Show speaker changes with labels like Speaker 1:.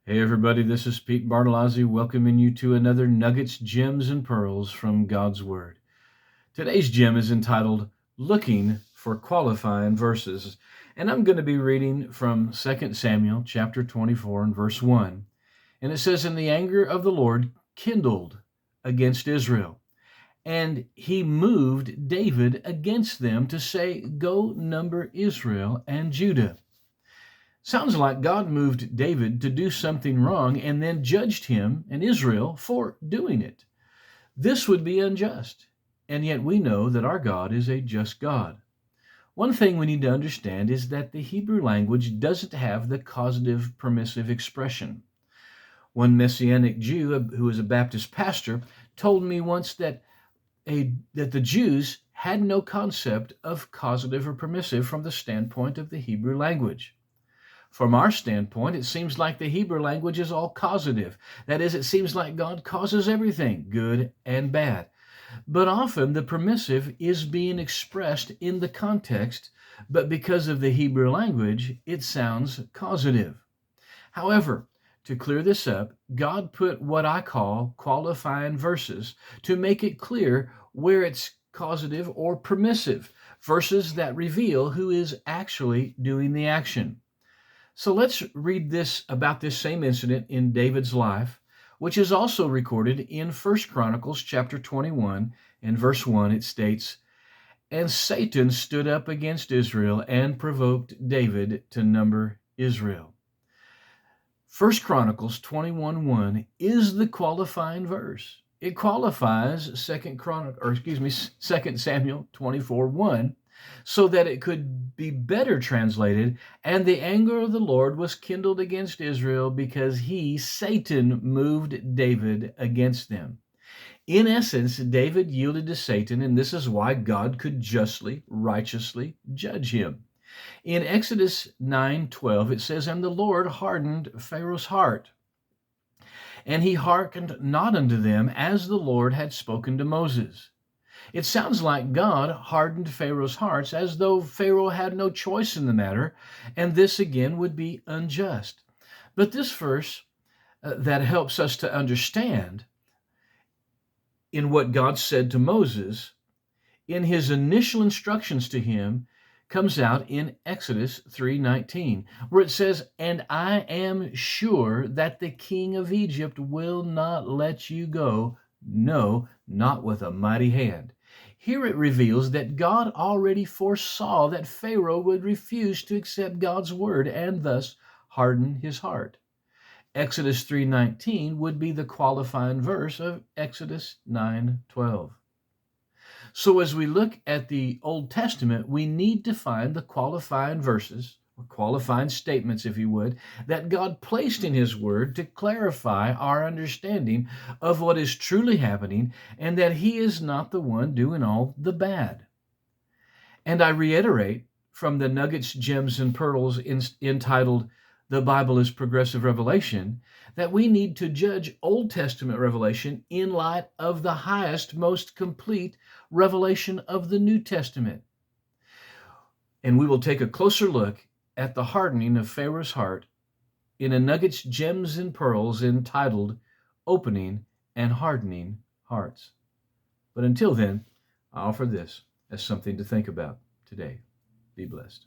Speaker 1: Hey everybody, this is Pete Bartolozzi welcoming you to another Nuggets, Gems, and Pearls from God's Word. Today's gem is entitled Looking for Qualifying Verses, and I'm going to be reading from 2 Samuel chapter 24 and verse 1. And it says, "And the anger of the Lord kindled against Israel, and he moved David against them to say, Go number Israel and Judah." Sounds like God moved David to do something wrong and then judged him and Israel for doing it. This would be unjust, and yet we know that our God is a just God. One thing we need to understand is that the Hebrew language doesn't have the causative permissive expression. One Messianic Jew who was a Baptist pastor told me once that the Jews had no concept of causative or permissive from the standpoint of the Hebrew language. From our standpoint, it seems like the Hebrew language is all causative. That is, it seems like God causes everything, good and bad. But often the permissive is being expressed in the context, but because of the Hebrew language, it sounds causative. However, to clear this up, God put what I call qualifying verses to make it clear where it's causative or permissive, verses that reveal who is actually doing the action. So let's read this about this same incident in David's life, which is also recorded in 1 Chronicles chapter 21 and verse 1. It states, "And Satan stood up against Israel and provoked David to number Israel." 1 Chronicles 21:1 is the qualifying verse. It qualifies 2 Samuel 24:1 so that it could be better translated, "And the anger of the Lord was kindled against Israel because he, Satan, moved David against them." In essence, David yielded to Satan, and this is why God could justly, righteously judge him. In Exodus 9:12, it says, "And the Lord hardened Pharaoh's heart, and he hearkened not unto them as the Lord had spoken to Moses." It sounds like God hardened Pharaoh's hearts as though Pharaoh had no choice in the matter, and this again would be unjust. But this verse that helps us to understand in what God said to Moses in his initial instructions to him comes out in Exodus 3:19, where it says, "And I am sure that the king of Egypt will not let you go, no, not with a mighty hand." Here it reveals that God already foresaw that Pharaoh would refuse to accept God's word and thus harden his heart. Exodus 3:19 would be the qualifying verse of Exodus 9:12. So as we look at the Old Testament, we need to find the qualifying verses, or qualifying statements, if you would, that God placed in his word to clarify our understanding of what is truly happening and that he is not the one doing all the bad. And I reiterate from the Nuggets, Gems, and Pearls entitled "The Bible is Progressive Revelation" that we need to judge Old Testament revelation in light of the highest, most complete revelation of the New Testament. And we will take a closer look at the hardening of Pharaoh's heart in a Nuggets, Gems, and Pearls entitled "Opening and Hardening Hearts." But until then, I offer this as something to think about today. Be blessed.